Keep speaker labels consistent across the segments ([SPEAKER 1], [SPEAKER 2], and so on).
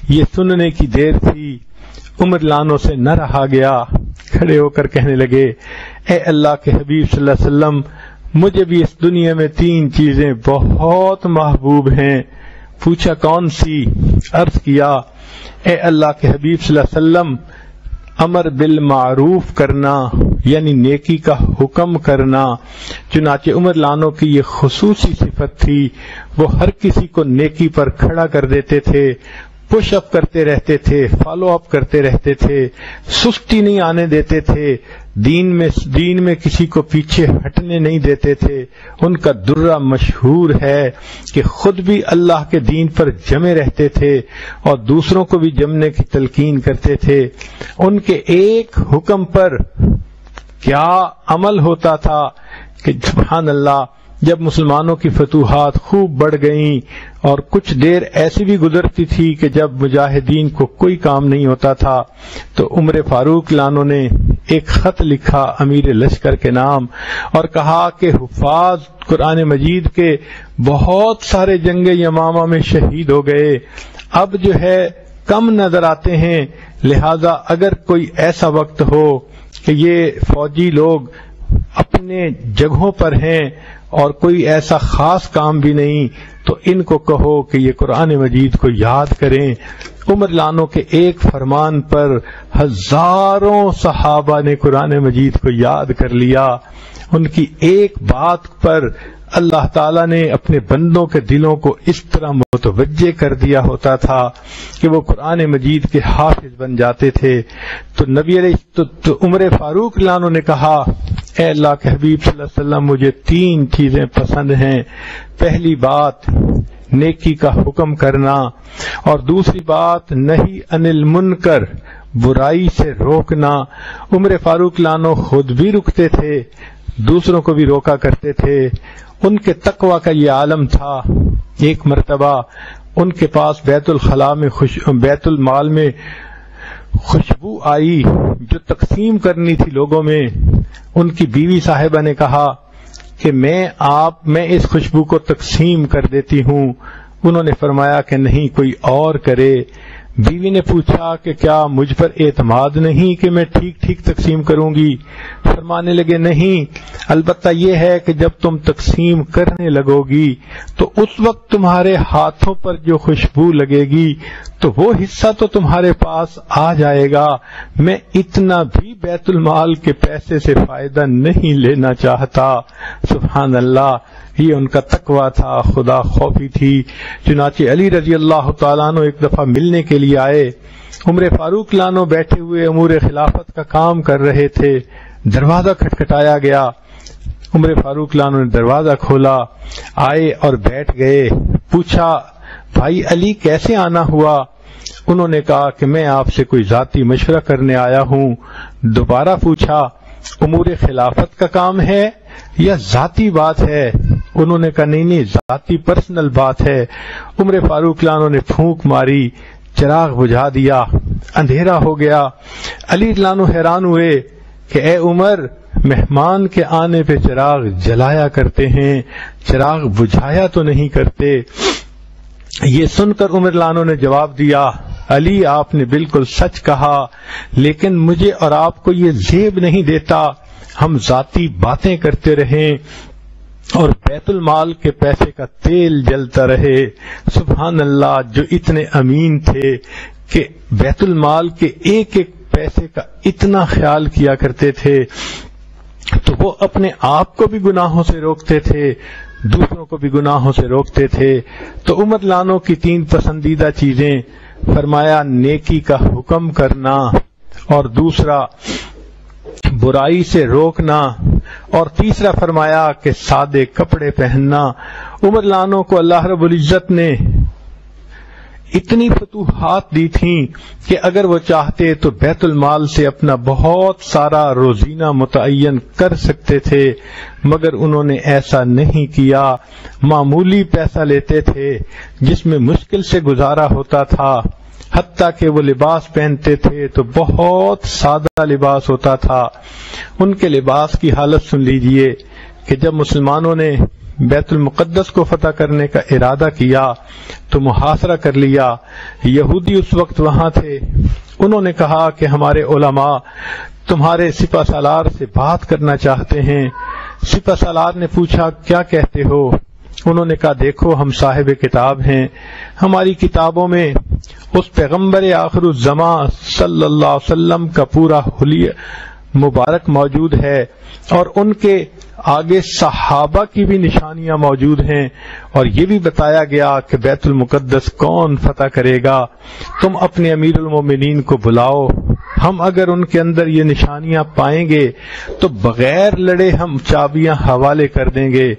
[SPEAKER 1] یہ سننے کی دیر تھی، عمر لانو سے نہ رہا گیا، کھڑے ہو کر کہنے لگے اے اللہ کے حبیب صلی اللہ علیہ وسلم، مجھے بھی اس دنیا میں 3 چیزیں بہت محبوب ہیں۔ پوچھا کون سی؟ عرض کیا اے اللہ کے حبیب صلی اللہ علیہ وسلم، امر بالمعروف کرنا یعنی نیکی کا حکم کرنا۔ چنانچہ عمر لانو کی یہ خصوصی صفت تھی، وہ ہر کسی کو نیکی پر کھڑا کر دیتے تھے، پش اپ کرتے رہتے تھے، فالو اپ کرتے رہتے تھے، سستی نہیں آنے دیتے تھے، دین میں کسی کو پیچھے ہٹنے نہیں دیتے تھے۔ ان کا درہ مشہور ہے کہ خود بھی اللہ کے دین پر جمے رہتے تھے اور دوسروں کو بھی جمنے کی تلقین کرتے تھے۔ ان کے ایک حکم پر کیا عمل ہوتا تھا کہ سبحان اللہ، جب مسلمانوں کی فتوحات خوب بڑھ گئیں اور کچھ دیر ایسی بھی گزرتی تھی کہ جب مجاہدین کو کوئی کام نہیں ہوتا تھا تو عمر فاروق لانو نے ایک خط لکھا امیر لشکر کے نام اور کہا کہ حفاظ قرآن مجید کے بہت سارے جنگ یمامہ میں شہید ہو گئے، اب جو ہے کم نظر آتے ہیں، لہذا اگر کوئی ایسا وقت ہو کہ یہ فوجی لوگ اپنے جگہوں پر ہیں اور کوئی ایسا خاص کام بھی نہیں تو ان کو کہو کہ یہ قرآن مجید کو یاد کریں۔ عمر لانو کے ایک فرمان پر ہزاروں صحابہ نے قرآن مجید کو یاد کر لیا۔ ان کی ایک بات پر اللہ تعالیٰ نے اپنے بندوں کے دلوں کو اس طرح متوجہ کر دیا ہوتا تھا کہ وہ قرآن مجید کے حافظ بن جاتے تھے۔ تو نبی علیہ تو عمر فاروق لانو نے کہا اے اللہ کے حبیب صلی اللہ علیہ وسلم، مجھے 3 چیزیں پسند ہیں۔ پہلی بات نیکی کا حکم کرنا، اور دوسری بات نہی عن المنکر، برائی سے روکنا۔ عمر فاروق لانو خود بھی رکتے تھے، دوسروں کو بھی روکا کرتے تھے۔ ان کے تقوی کا یہ عالم تھا۔ ایک مرتبہ ان کے پاس بیت المال میں خوشبو آئی جو تقسیم کرنی تھی لوگوں میں۔ ان کی بیوی صاحبہ نے کہا کہ میں اس خوشبو کو تقسیم کر دیتی ہوں۔ انہوں نے فرمایا کہ نہیں، کوئی اور کرے۔ بیوی نے پوچھا کہ کیا مجھ پر اعتماد نہیں کہ میں ٹھیک تقسیم کروں گی؟ فرمانے لگے نہیں، البتہ یہ ہے کہ جب تم تقسیم کرنے لگو گی تو اس وقت تمہارے ہاتھوں پر جو خوشبو لگے گی تو وہ حصہ تو تمہارے پاس آ جائے گا۔ میں اتنا بھی بیت المال کے پیسے سے فائدہ نہیں لینا چاہتا۔ سبحان اللہ، یہ ان کا تقویٰ تھا، خدا خوفی تھی۔ چنانچہ علی رضی اللہ تعالیٰ عنہ ایک دفعہ ملنے کے لیے آئے۔ عمر فاروق لانو بیٹھے ہوئے امور خلافت کا کام کر رہے تھے۔ دروازہ کھٹکھٹایا گیا، عمر فاروق لانو نے دروازہ کھولا، آئے اور بیٹھ گئے۔ پوچھا بھائی علی کیسے آنا ہوا؟ انہوں نے کہا کہ میں آپ سے کوئی ذاتی مشورہ کرنے آیا ہوں۔ دوبارہ پوچھا امور خلافت کا کام ہے یا ذاتی بات ہے؟ انہوں نے کہا نہیں، ذاتی پرسنل بات ہے۔ عمر فاروق لانو نے پھونک ماری، چراغ بجھا دیا، اندھیرا ہو گیا۔ علی لانو حیران ہوئے کہ اے عمر، مہمان کے آنے پہ چراغ جلایا کرتے ہیں، چراغ بجھایا تو نہیں کرتے۔ یہ سن کر عمر لانو نے جواب دیا علی آپ نے بالکل سچ کہا، لیکن مجھے اور آپ کو یہ زیب نہیں دیتا ہم ذاتی باتیں کرتے رہیں اور بیت المال کے پیسے کا تیل جلتا رہے۔ سبحان اللہ، جو اتنے امین تھے کہ بیت المال کے ایک ایک پیسے کا اتنا خیال کیا کرتے تھے، تو وہ اپنے آپ کو بھی گناہوں سے روکتے تھے، دوسروں کو بھی گناہوں سے روکتے تھے۔ تو عمر لانو کی 3 پسندیدہ چیزیں، فرمایا نیکی کا حکم کرنا، اور دوسرا برائی سے روکنا، اور تیسرا فرمایا کہ سادے کپڑے پہننا۔ عمر لانو کو اللہ رب العزت نے اتنی فتوحات دی تھیں کہ اگر وہ چاہتے تو بیت المال سے اپنا بہت سارا روزینہ متعین کر سکتے تھے، مگر انہوں نے ایسا نہیں کیا۔ معمولی پیسہ لیتے تھے جس میں مشکل سے گزارا ہوتا تھا، حتیٰ کہ وہ لباس پہنتے تھے تو بہت سادہ لباس ہوتا تھا۔ ان کے لباس کی حالت سن لیجئے کہ جب مسلمانوں نے بیت المقدس کو فتح کرنے کا ارادہ کیا تو محاصرہ کر لیا۔ یہودی اس وقت وہاں تھے، انہوں نے کہا کہ ہمارے علماء تمہارے سپہ سالار سے بات کرنا چاہتے ہیں۔ سپہ سالار نے پوچھا کیا کہتے ہو؟ انہوں نے کہا دیکھو ہم صاحب کتاب ہیں، ہماری کتابوں میں اس پیغمبر آخر الزمان صلی اللہ علیہ وسلم کا پورا حلیہ مبارک موجود ہے، اور ان کے آگے صحابہ کی بھی نشانیاں موجود ہیں، اور یہ بھی بتایا گیا کہ بیت المقدس کون فتح کرے گا۔ تم اپنے امیر المومنین کو بلاؤ، ہم اگر ان کے اندر یہ نشانیاں پائیں گے تو بغیر لڑے ہم چابیاں حوالے کر دیں گے،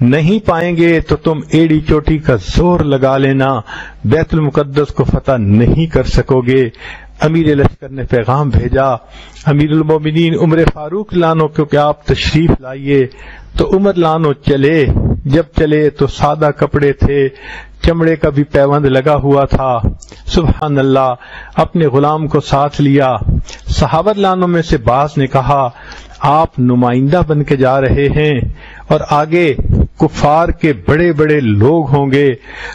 [SPEAKER 1] نہیں پائیں گے تو تم ایڑی چوٹی کا زور لگا لینا، بیت المقدس کو فتح نہیں کر سکو گے۔ امیر لشکر نے پیغام بھیجا، امیر المومنین عمر فاروق لانو کو کہ آپ تشریف لائیے، تو عمر لانو چلے۔ جب چلے تو سادہ کپڑے تھے، چمڑے کا بھی پیوند لگا ہوا تھا، سبحان اللہ، اپنے غلام کو ساتھ لیا۔ صحابہ لانوں میں سے بعض نے کہا آپ نمائندہ بن کے جا رہے ہیں اور آگے کفار کے بڑے بڑے لوگ ہوں گے،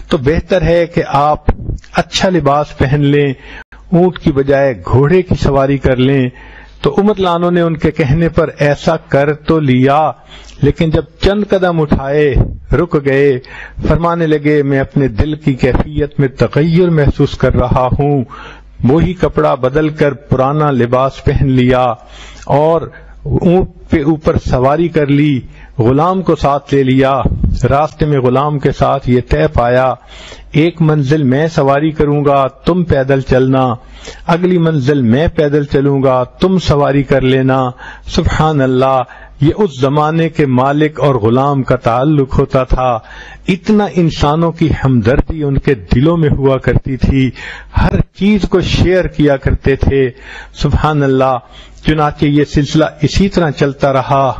[SPEAKER 1] تو بہتر ہے کہ آپ اچھا لباس پہن لیں، اونٹ کی بجائے گھوڑے کی سواری کر لیں۔ تو عمر لانو نے ان کے کہنے پر ایسا کر تو لیا، لیکن جب چند قدم اٹھائے رک گئے، فرمانے لگے میں اپنے دل کی کیفیت میں تغیر محسوس کر رہا ہوں۔ وہی کپڑا بدل کر پرانا لباس پہن لیا اور اونٹ پہ اوپر سواری کر لی، غلام کو ساتھ لے لیا۔ راستے میں غلام کے ساتھ یہ طے پایا، ایک منزل میں سواری کروں گا تم پیدل چلنا، اگلی منزل میں پیدل چلوں گا تم سواری کر لینا۔ سبحان اللہ، یہ اس زمانے کے مالک اور غلام کا تعلق ہوتا تھا۔ اتنا انسانوں کی ہمدردی ان کے دلوں میں ہوا کرتی تھی، ہر چیز کو شیئر کیا کرتے تھے، سبحان اللہ۔ چنانچہ یہ سلسلہ اسی طرح چلتا رہا۔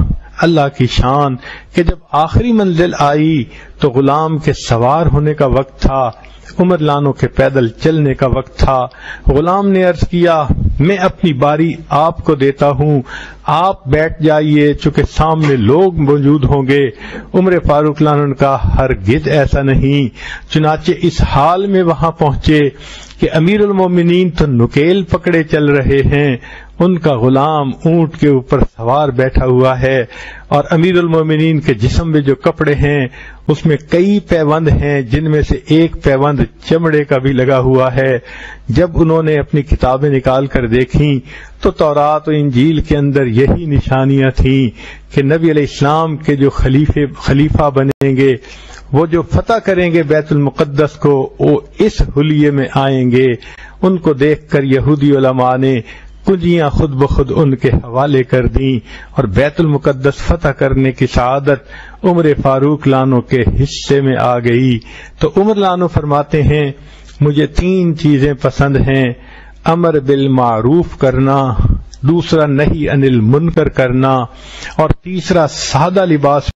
[SPEAKER 1] اللہ کی شان کہ جب آخری منزل آئی تو غلام کے سوار ہونے کا وقت تھا، عمر لانو کے پیدل چلنے کا وقت تھا۔ غلام نے عرض کیا میں اپنی باری آپ کو دیتا ہوں، آپ بیٹھ جائیے چونکہ سامنے لوگ موجود ہوں گے۔ عمر فاروق لانو نے کہا ہرگز ایسا نہیں۔ چنانچہ اس حال میں وہاں پہنچے کہ امیر المومنین تو نکیل پکڑے چل رہے ہیں، ان کا غلام اونٹ کے اوپر سوار بیٹھا ہوا ہے، اور امیر المومنین کے جسم میں جو کپڑے ہیں اس میں کئی پیوند ہیں، جن میں سے ایک پیوند چمڑے کا بھی لگا ہوا ہے۔ جب انہوں نے اپنی کتابیں نکال کر دیکھیں تو تورات و انجیل کے اندر یہی نشانیاں تھیں کہ نبی علیہ السلام کے جو خلیفہ بنیں گے، وہ جو فتح کریں گے بیت المقدس کو، وہ اس حلیے میں آئیں گے۔ ان کو دیکھ کر یہودی علماء نے کنجیاں خود بخود ان کے حوالے کر دیں، اور بیت المقدس فتح کرنے کی سعادت عمر فاروق لانو کے حصے میں آ گئی۔ تو عمر لانو فرماتے ہیں مجھے 3 چیزیں پسند ہیں، امر بالمعروف کرنا، دوسرا نہی عن المنکر کرنا، اور تیسرا سادہ لباس